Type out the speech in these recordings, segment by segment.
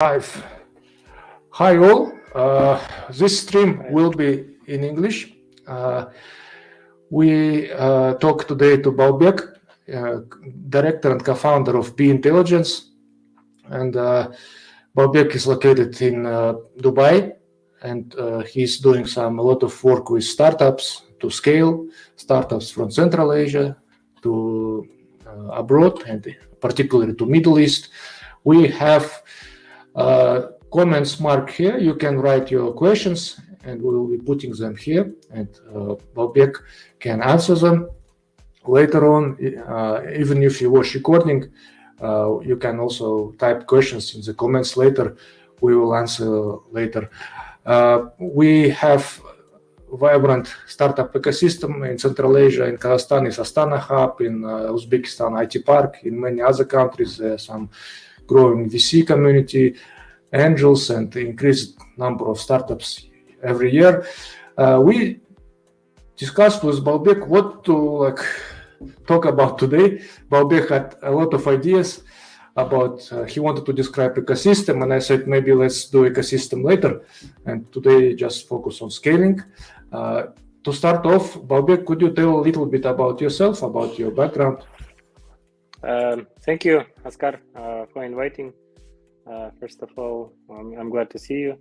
Live. Hi all. This stream will be in English. We talk today to Baubek, director and co-founder of B Intelligence, and Baubek is located in Dubai, and he's doing a lot of work with startups to scale startups from Central Asia to abroad, and particularly to Middle East. We have comments marked here. You can write your questions and we will be putting them here, and Baubek can answer them later on. Even if you watch recording, you can also type questions in the comments later. We will answer later. We have vibrant startup ecosystem in Central Asia. In Kazakhstan is Astana Hub, in Uzbekistan IT Park, in many other countries there's some growing VC community, angels, and increased number of startups every year. We discussed with Baubek what to talk about today. Baubek had a lot of ideas about, he wanted to describe ecosystem, and I said maybe let's do ecosystem later, and today just focus on scaling. To start off, Baubek, could you tell a little bit about yourself, about your background? Thank you, Oskar, for inviting. First of all, I'm glad to see you.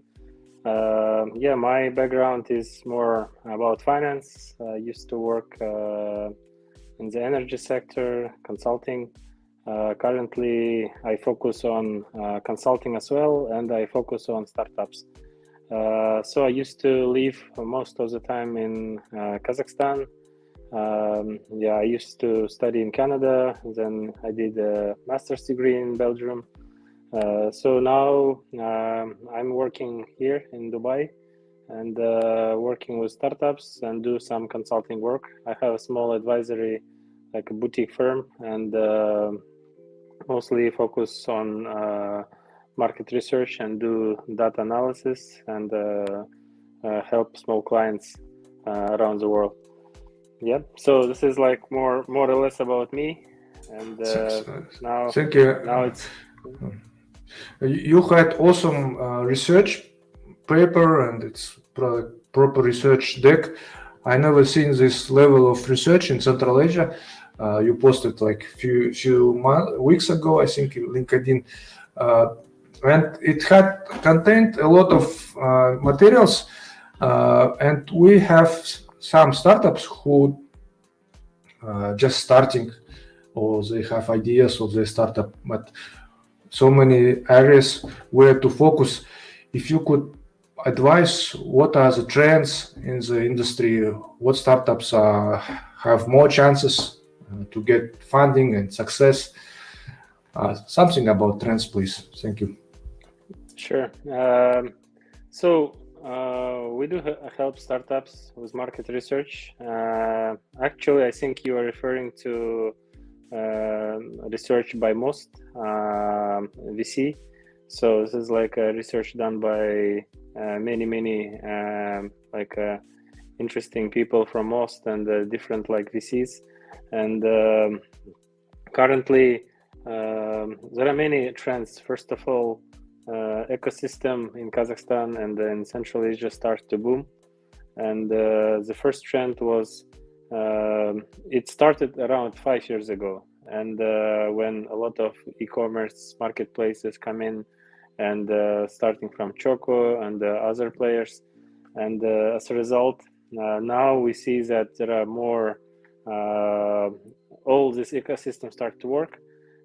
Yeah, my background is more about finance. I used to work in the energy sector, consulting. Currently, I focus on consulting as well, and I focus on startups. So I used to live most of the time in Kazakhstan. Yeah, I used to study in Canada, then I did a master's degree in Belgium. So now I'm working here in Dubai and working with startups and do some consulting work. I have a small advisory, like a boutique firm, and mostly focus on market research and do data analysis and help small clients around the world. Yeah, so this is like more or less about me, and now thank you. Now it's. You had awesome research paper, and it's proper research deck. I never seen this level of research in Central Asia. You posted like few weeks ago, I think, in LinkedIn, and it had contained a lot of materials. And we have some startups who just starting, or they have ideas of their startup, but so many areas where to focus. If you could advise what are the trends in the industry, what startups have more chances to get funding and success, something about trends, please. Thank you. Sure. So we do help startups with market research. Actually, I think you are referring to research by most VC. So this is like a research done by many interesting people from most and different like VCs. And currently there are many trends. First of all, ecosystem in Kazakhstan and in Central Asia starts to boom. And the first trend was it started around 5 years ago, and when a lot of e-commerce marketplaces come in, and starting from Choco and other players, and as a result, now we see that there are more. All this ecosystem start to work,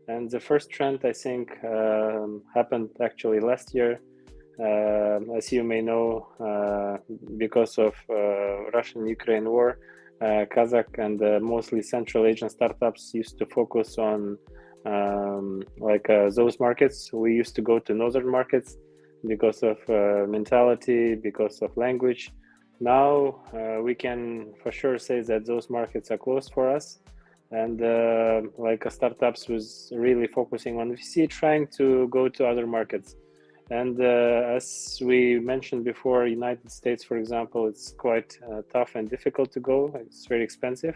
and the first trend I think happened actually last year. As you may know, because of Russian-Ukraine war. Kazakh and mostly Central Asian startups used to focus on those markets. We used to go to northern markets because of mentality, because of language. Now we can for sure say that those markets are closed for us, and startups was really focusing on VC, trying to go to other markets. And as we mentioned before, United States, for example, it's quite tough and difficult to go. It's very expensive.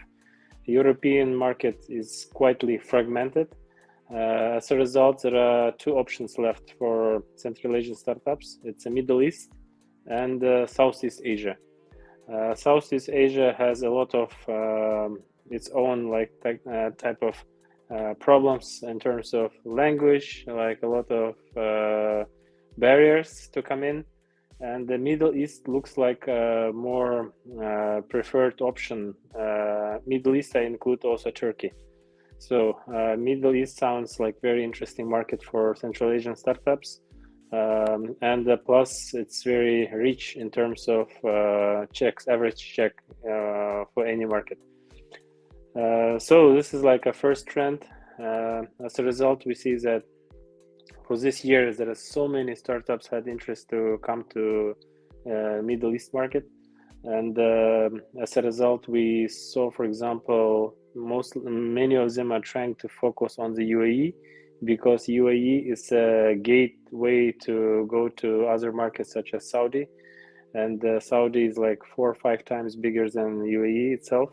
The European market is quite fragmented. As a result, there are two options left for Central Asian startups. It's the Middle East and Southeast Asia. Southeast Asia has a lot of its own type of problems in terms of language, like a lot of barriers to come in. And the Middle East looks like a more preferred option. Middle East, I include also Turkey. So Middle East sounds like very interesting market for Central Asian startups. And plus it's very rich in terms of average check for any market. So this is like a first trend. As a result, we see that for this year, there are so many startups had interest to come to Middle East market. And as a result, we saw, for example, many of them are trying to focus on the UAE, because UAE is a gateway to go to other markets such as Saudi. And Saudi is like 4 or 5 times bigger than UAE itself.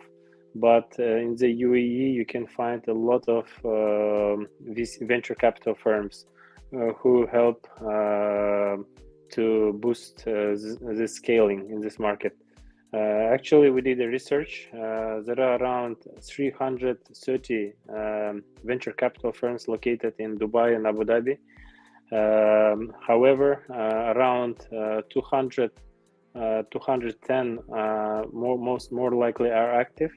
But in the UAE, you can find a lot of these venture capital firms who help to boost the scaling in this market. Actually, we did a research. There are around 330 venture capital firms located in Dubai and Abu Dhabi. However, around 210 more likely are active,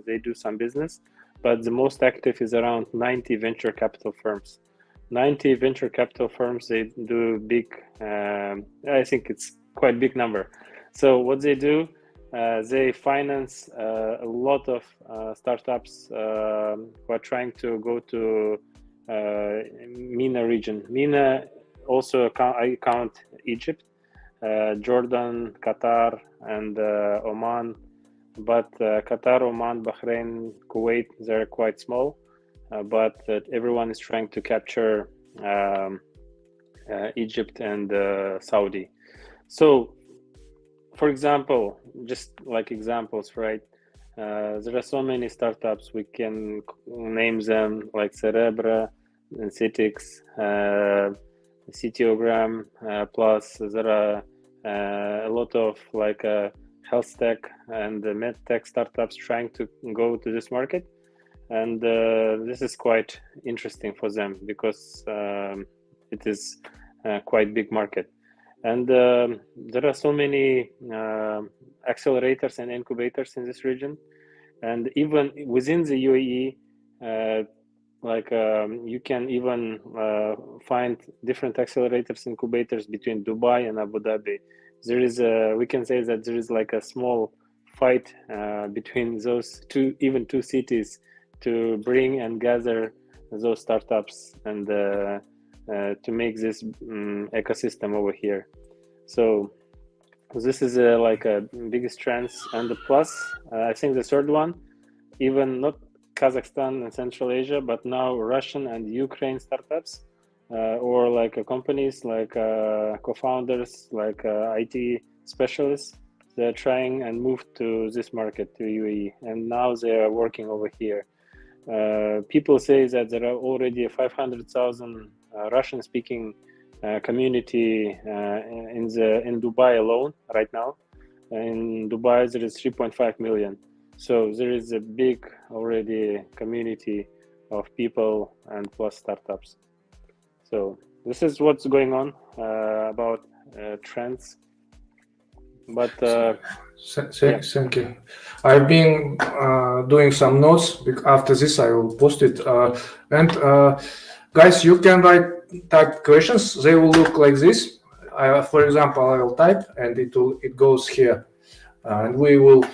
they do some business, but the most active is around 90 venture capital firms. 90 venture capital firms, they do big, I think it's quite big number. So what they do, they finance a lot of startups who are trying to go to MENA region. MENA also I count Egypt, Jordan, Qatar, and Oman. But Qatar, Oman, Bahrain, Kuwait, they're quite small. But everyone is trying to capture Egypt and Saudi. So, for example, just like examples, right? There are so many startups. We can name them like Cerebra, Citix, Citiogram, plus there are a lot of HealthTech and MedTech startups trying to go to this market. And this is quite interesting for them because it is quite big market. And there are so many accelerators and incubators in this region. And even within the UAE, you can even find different accelerators, incubators between Dubai and Abu Dhabi. There is we can say that there is like a small fight between those two cities to bring and gather those startups and to make this ecosystem over here. So this is like a biggest trends. And the plus, I think the third one, even not Kazakhstan and Central Asia, but now Russian and Ukraine startups or companies like co-founders, IT specialists, they're trying and move to this market, to UAE, and now they are working over here. People say that there are already 500,000 Russian-speaking community in Dubai alone right now. In Dubai, there is 3.5 million. So there is a big already community of people and plus startups. So this is what's going on about trends. But thank you. I've been doing some notes. After this, I will post it. And guys, you can type questions. They will look like this. For example, I will type, and it goes here, and we will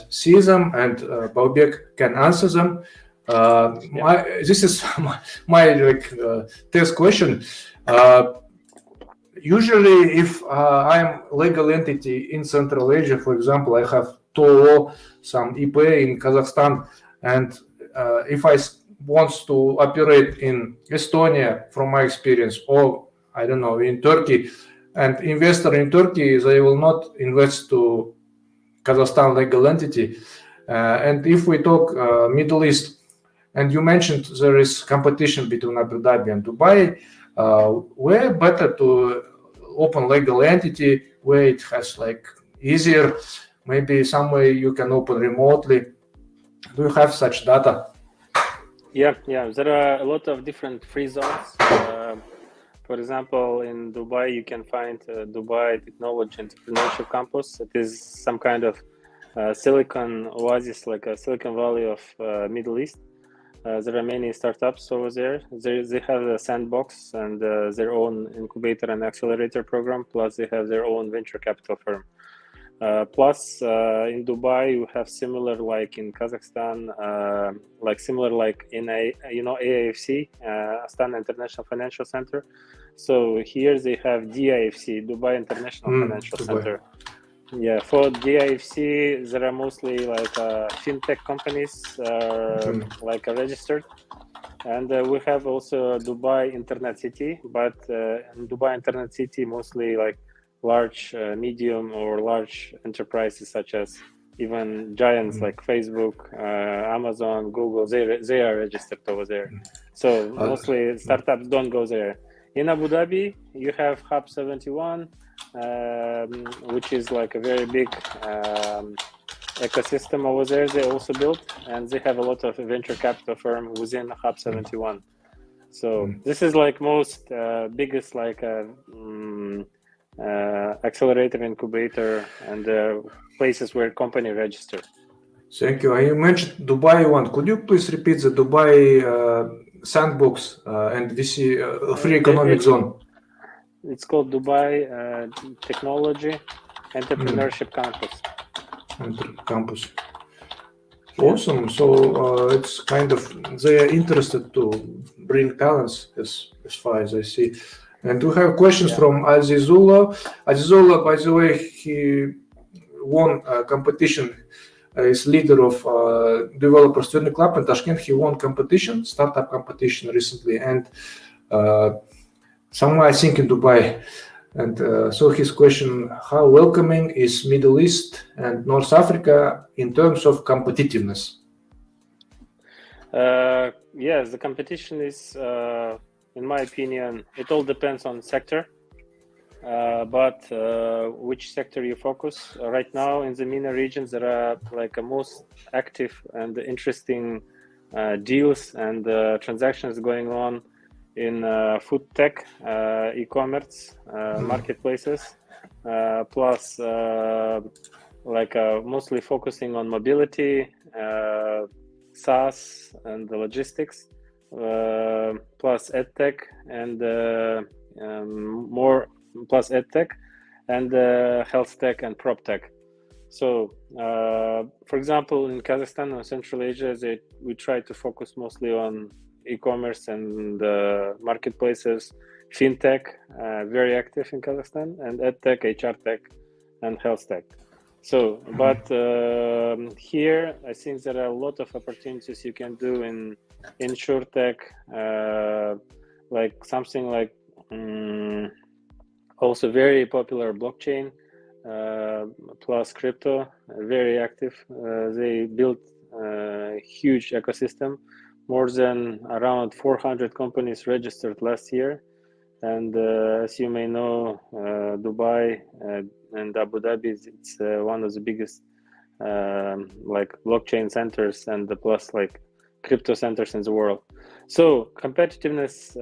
see them, and Baubek can answer them. This is my test question. Usually, if I'm legal entity in Central Asia, for example, I have TOO, some IP in Kazakhstan, and if I want to operate in Estonia, from my experience, or I don't know, in Turkey, and investor in Turkey, they will not invest to Kazakhstan legal entity. And if we talk Middle East, And you mentioned there is competition between Abu Dhabi and Dubai. Where better to open legal entity, where it has like easier, maybe somewhere you can open remotely. Do you have such data? Yeah. There are a lot of different free zones. For example, in Dubai, you can find Dubai Technology Entrepreneurship Campus. It is some kind of Silicon oasis, like a Silicon Valley of Middle East. There are many startups over there. They have a Sandbox and their own incubator and accelerator program, plus they have their own venture capital firm. Plus, in Dubai, you have similar like in Kazakhstan, similar like in AIFC, Astana International Financial Center. So here they have DIFC, Dubai International Financial Center. Yeah, for DIFC, there are mostly like FinTech companies like registered. And we have also Dubai Internet City, but in Dubai Internet City, mostly like large, medium or large enterprises such as even giants like Facebook, Amazon, Google, they are registered over there. So mostly startups don't go there. In Abu Dhabi, you have Hub 71, which is like a very big ecosystem over there they also built, and they have a lot of venture capital firm within Hub 71. So this is like most biggest like accelerator, incubator, and places where company register. Thank you. You mentioned Dubai one. Could you please repeat the Dubai Sandbox and VC free economic zone? It's called Dubai Technology Entrepreneurship Campus. Awesome. So it's kind of they are interested to bring talents as far as I see. And we have questions from Azizullah. Azizullah, by the way, he won a competition. Is leader of Developer Student Club in Tashkent. He won startup competition recently, and somewhere I think in Dubai. And so his question: how welcoming is Middle East and North Africa in terms of competitiveness? Yes, the competition is, in my opinion, it all depends on sector. But which sector you focus right now in the MENA regions, there are like a most active and interesting deals and transactions going on in FoodTech, e-commerce, marketplaces, plus mostly focusing on mobility, SaaS and the logistics, plus EdTech and more. Plus EdTech and HealthTech and PropTech. So, for example, in Kazakhstan or Central Asia, we try to focus mostly on e-commerce and marketplaces, FinTech, very active in Kazakhstan, and EdTech, HRTech, and HealthTech. So, but here, I think there are a lot of opportunities you can do in InsurTech, like something like also very popular blockchain plus crypto, very active. They built a huge ecosystem, more than around 400 companies registered last year. And as you may know, Dubai and Abu Dhabi, it's one of the biggest like blockchain centers and the plus like crypto centers in the world. So competitiveness,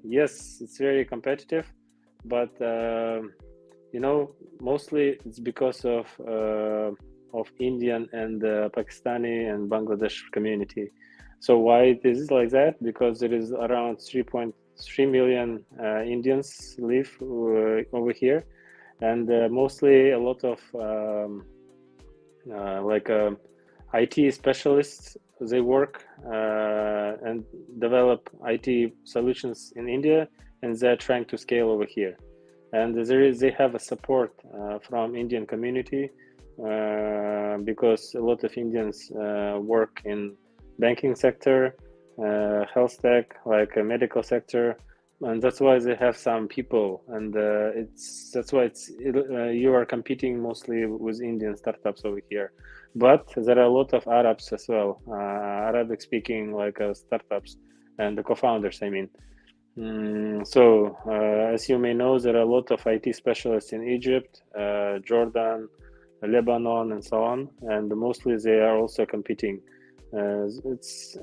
yes, it's very competitive. But mostly it's because of Indian and Pakistani and Bangladesh community. So why it is like that? Because there is around 3.3 million Indians live over here, and mostly a lot of IT specialists. They work and develop IT solutions in India, and they're trying to scale over here. And they have a support from Indian community because a lot of Indians work in banking sector, health tech, like a medical sector, and that's why they have some people. And that's why you are competing mostly with Indian startups over here. but there are a lot of Arabs as well, Arabic speaking like startups and the co-founders, I mean. So as you may know, there are a lot of IT specialists in Egypt, Jordan, Lebanon, and so on, and mostly they are also competing. It's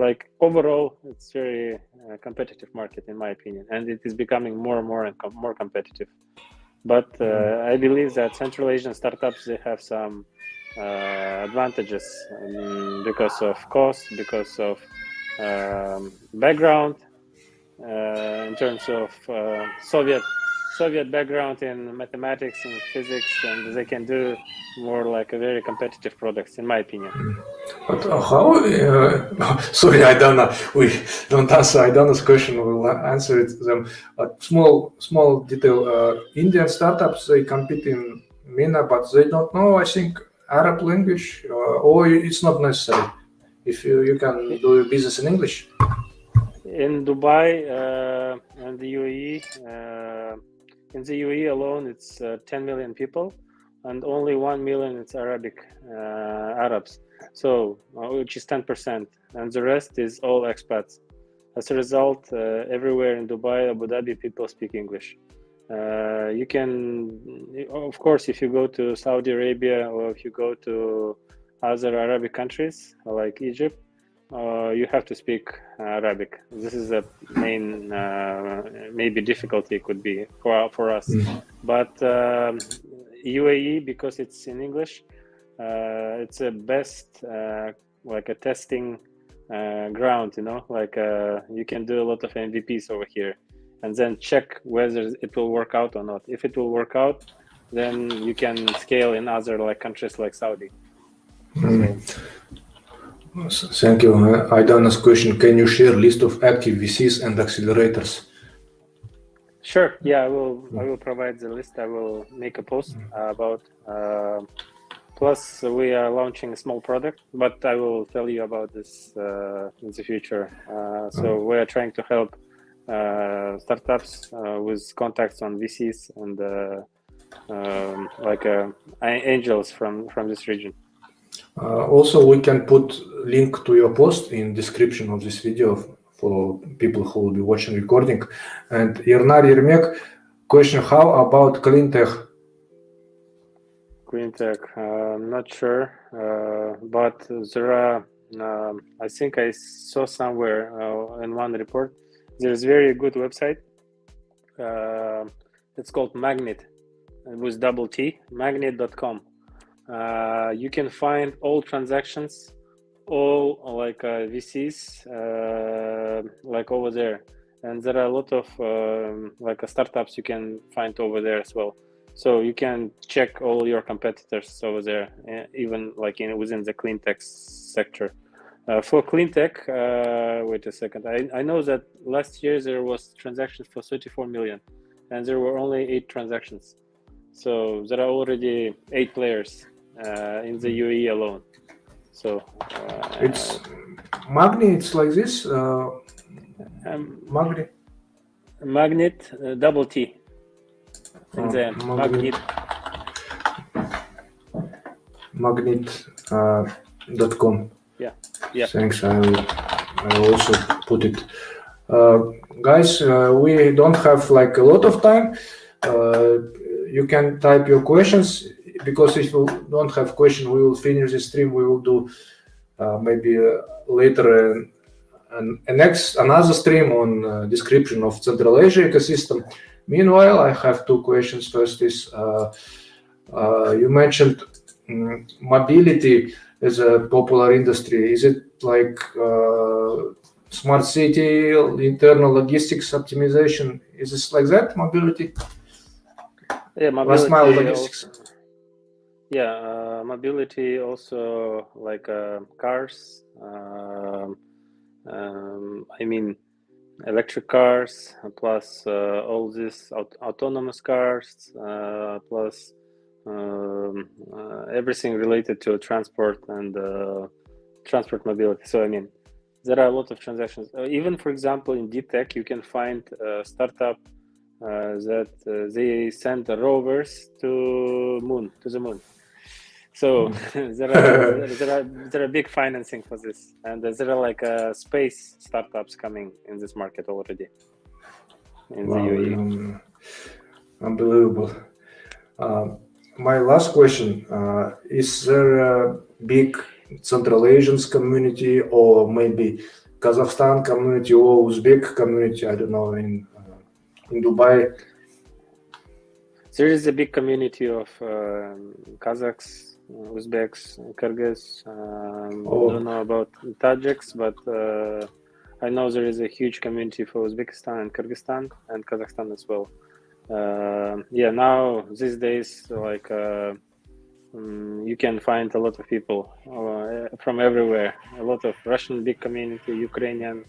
like overall, it's very competitive market in my opinion, and it is becoming more and more competitive. But I believe that Central Asian startups, they have some advantages because of cost, because of background, in terms of Soviet background in mathematics and physics, and they can do more like a very competitive products, in my opinion. But how? Sorry, I don't know. We don't answer. I don't know this question. We'll answer it them. But small detail. Indian startups, they compete in MENA, but they don't know, I think, Arab language, or it's not necessary. If you can do your business in English. In Dubai and the UAE, in the UAE alone, it's 10 million people, and only 1 million it's Arabs. So, which is 10%, and the rest is all expats. As a result, everywhere in Dubai, Abu Dhabi, people speak English. You can, of course, if you go to Saudi Arabia or if you go to other Arabic countries like Egypt, you have to speak Arabic. This is the main maybe difficulty could be for us. But UAE, because it's in English, it's the best like a testing ground, you know, like you can do a lot of MVPs over here and then check whether it will work out or not. If it will work out, then you can scale in other like countries like Saudi. Thank you. Aidana's question: can you share list of active VCs and accelerators? Sure. Yeah, I will provide the list. I will make a post about. Plus, we are launching a small product, but I will tell you about this in the future. So we are trying to help startups with contacts on VCs and like angels from this region. Also, we can put link to your post in description of this video for people who will be watching recording. And Yernar Yermek, question: how about clean tech? Clean tech, I'm not sure, but there are. I think I saw somewhere in one report. There's a very good website. It's called Magnet, with double T, magnet.com. You can find all transactions, all like VCs, like over there, and there are a lot of like startups you can find over there as well. So you can check all your competitors over there, even like within the clean tech sector. For clean tech, wait a second. I know that last year there was transactions for 34 million, and there were only 8 transactions. So there are already 8 players in the UAE alone. So it's Magnet. It's like this. Magnet. Magnet, double T. In the end, Magnet.com. Yeah. Thanks. I will also put it. Guys, we don't have like a lot of time. You can type your questions, because if you don't have question, we will finish the stream. We will do maybe later another stream on description of Central Asia ecosystem. Meanwhile, I have 2 questions. First is, you mentioned mobility as a popular industry. Is it like smart city, internal logistics optimization? Is this like that, mobility? Yeah, mobility. Last mile logistics. Also, mobility also like cars. I mean, electric cars, plus all these autonomous cars, plus everything related to transport and transport mobility. So I mean, there are a lot of transactions. Even for example, in deep tech, you can find a startup that they send the rovers to the moon. So there are big financing for this, and there are like space startups coming in this market already in the UAE. Unbelievable. My last question, is there a big Central Asian community, or maybe Kazakhstan community, or Uzbek community, I don't know, in Dubai? There is a big community of Kazakhs, Uzbeks, Kyrgyz. I don't know about Tajiks, but I know there is a huge community for Uzbekistan and Kyrgyzstan and Kazakhstan as well. Now these days, like you can find a lot of people from everywhere. A lot of Russian big community, Ukrainian,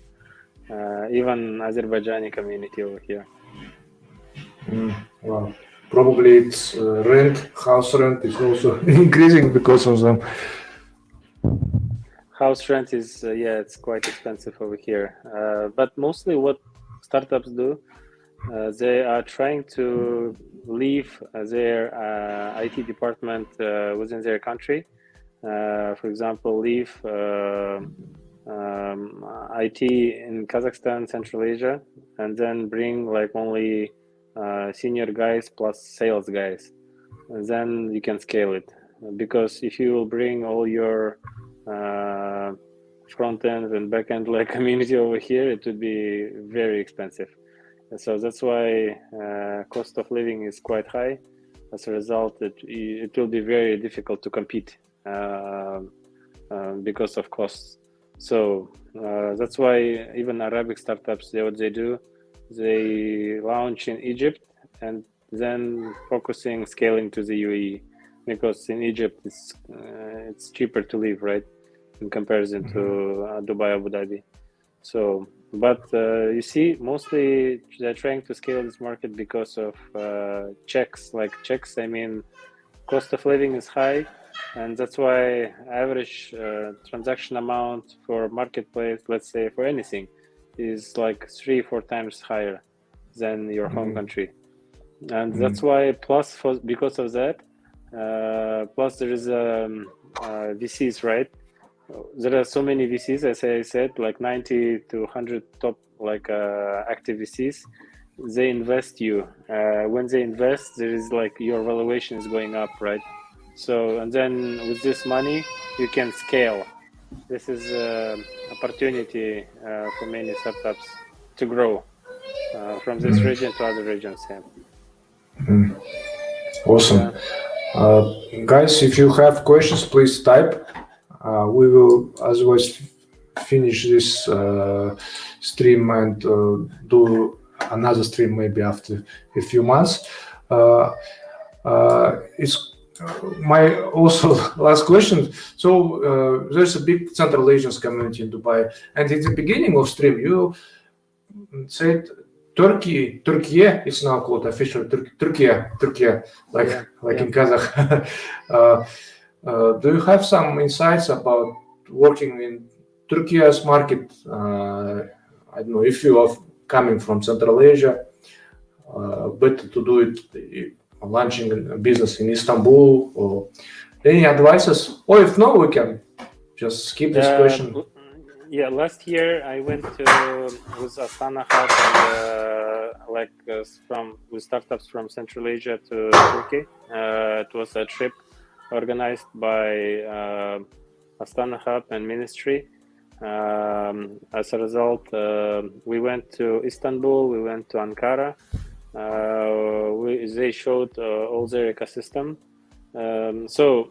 even Azerbaijani community over here. Wow. Probably it's house rent is also increasing because of them. House rent is, it's quite expensive over here. But mostly what startups do, they are trying to leave their IT department within their country. For example, leave IT in Kazakhstan, Central Asia, and then bring like only senior guys plus sales guys. And then you can scale it. Because if you will bring all your front end and back end like community over here, it would be very expensive. So that's why cost of living is quite high. As a result, it will be very difficult to compete because of costs. So that's why even Arabic startups, what they do, they launch in Egypt and then focusing scaling to the UAE, because in Egypt it's cheaper to live, right, in comparison to Dubai, Abu Dhabi. So, but you see, mostly they're trying to scale this market because of checks. I mean, cost of living is high, and that's why average transaction amount for marketplace, let's say for anything, is like 3-4 times higher than your home country. And that's why because of that, plus there is VCs, right? There are so many VCs, as I said, like 90 to 100 top active VCs. They invest you. When they invest, there is like your valuation is going up, right? So, and then with this money, you can scale. This is opportunity for many startups to grow from this region to other regions. Awesome. Guys, if you have questions, please type. We will otherwise finish this stream and do another stream maybe after a few months. It's my also last question. So there's a big Central Asian community in Dubai, and at the beginning of stream you said Turkey is now called officially Turkey, like in Kazakh. Do you have some insights about working in Turkey's market? I don't know if you are coming from Central Asia, better to do it launching a business in Istanbul, or any advices? Or if no, we can just skip this question. Last year I went with Astana Hub and with startups from Central Asia to Turkey. It was a trip organized by Astana Hub and Ministry. As a result, we went to Istanbul, we went to Ankara. They showed all their ecosystem. So,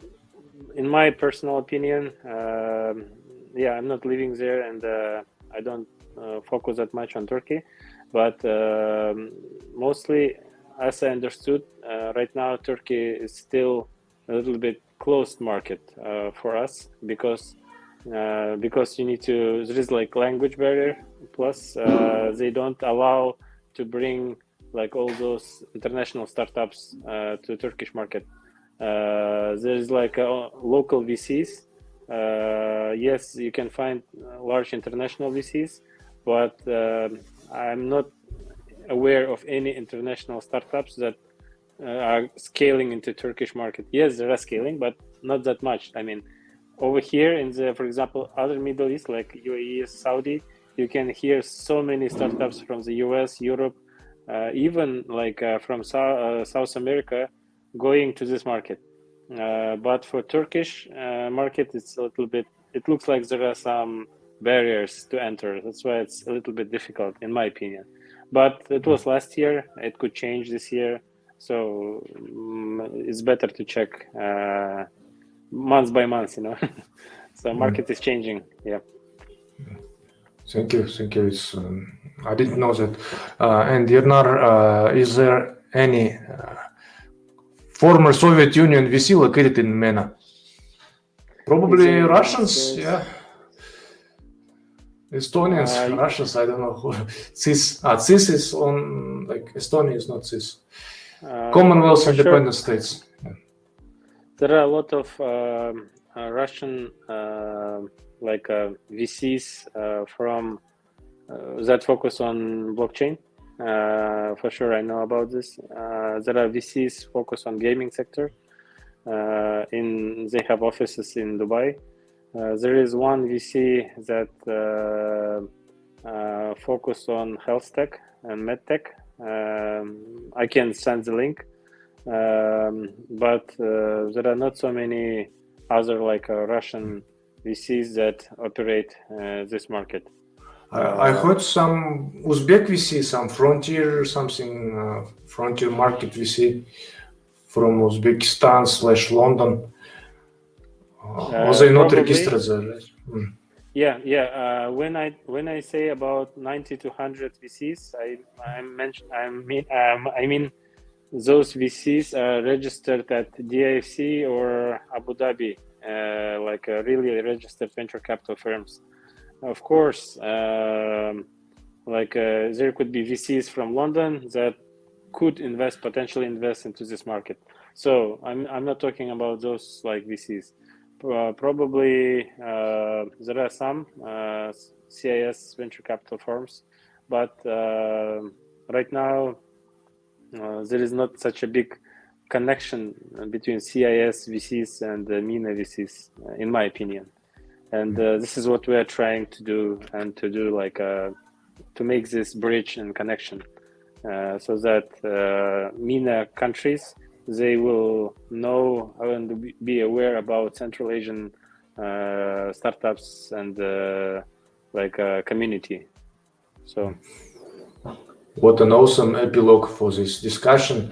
in my personal opinion, I'm not living there, and I don't focus that much on Turkey. But mostly, as I understood, right now Turkey is still a little bit closed market for us because you need to. There is like language barrier. Plus, they don't allow to bring like all those international startups to Turkish market. There's like local VCs. Yes, you can find large international VCs, but I'm not aware of any international startups that are scaling into Turkish market. Yes, there are scaling, but not that much. I mean, over here in the, for example, other Middle East like UAE, Saudi, you can hear so many startups from the US, Europe, even like from South America going to this market. But for Turkish market, it's a little bit, it looks like there are some barriers to enter. That's why it's a little bit difficult, in my opinion. But it was last year, it could change this year. So it's better to check month by month, you know. So market is changing, yeah. Thank you. It's, I didn't know that. And Yernar, is there any former Soviet Union VC located in MENA? Probably Russians, yeah. Estonians, Russians, I don't know who. CIS is on, like Estonia is not CIS. Commonwealth independent states. Yeah. There are a lot of Russian like VCs from that focus on blockchain. For sure, I know about this. There are VCs focused on gaming sector. They have offices in Dubai. There is one VC that focus on HealthTech and MedTech. I can send the link, but there are not so many other like Russian VCs that operate this market. I heard some Uzbek VC, some Frontier, Frontier Market VC from Uzbekistan/London. Was they not registered there? Right? Yeah. When I say about 90 to 100 VCs, I mean those VCs are registered at DIFC or Abu Dhabi, like really registered venture capital firms. Of course, there could be VCs from London that could potentially invest into this market. So I'm not talking about those like VCs. Probably there are some CIS venture capital firms, but right now there is not such a big connection between CIS VCs and MENA VCs, in my opinion. And this is what we are trying to do, and to do like to make this bridge and connection, so that MENA countries, they will know and be aware about Central Asian startups and community. So, what an awesome epilogue for this discussion,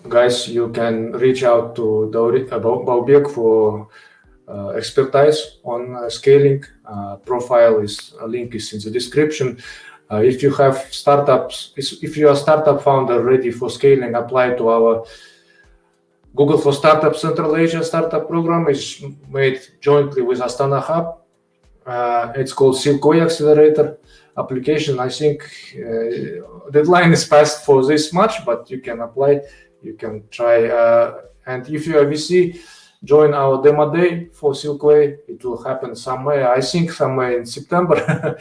guys! You can reach out to Baubek for expertise on scaling. Link is in the description. If you have startups, if you are a startup founder ready for scaling, apply to our Google for Startup Central Asia Startup Program. Is made jointly with Astana Hub. It's called Silkoy Accelerator application. I think deadline is passed for this much, but you can apply. You can try. And if you are VC, join our demo day for Silkway. It will happen somewhere, I think somewhere in September.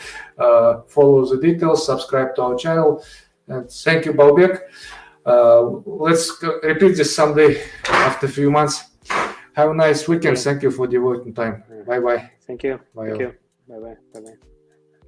Follow the details, subscribe to our channel, and thank you, Baubek. Let's repeat this someday after a few months. Have a nice weekend. Thank you for devoting time. Bye-bye. Thank you. Bye. Thank you. Bye-bye. Bye-bye.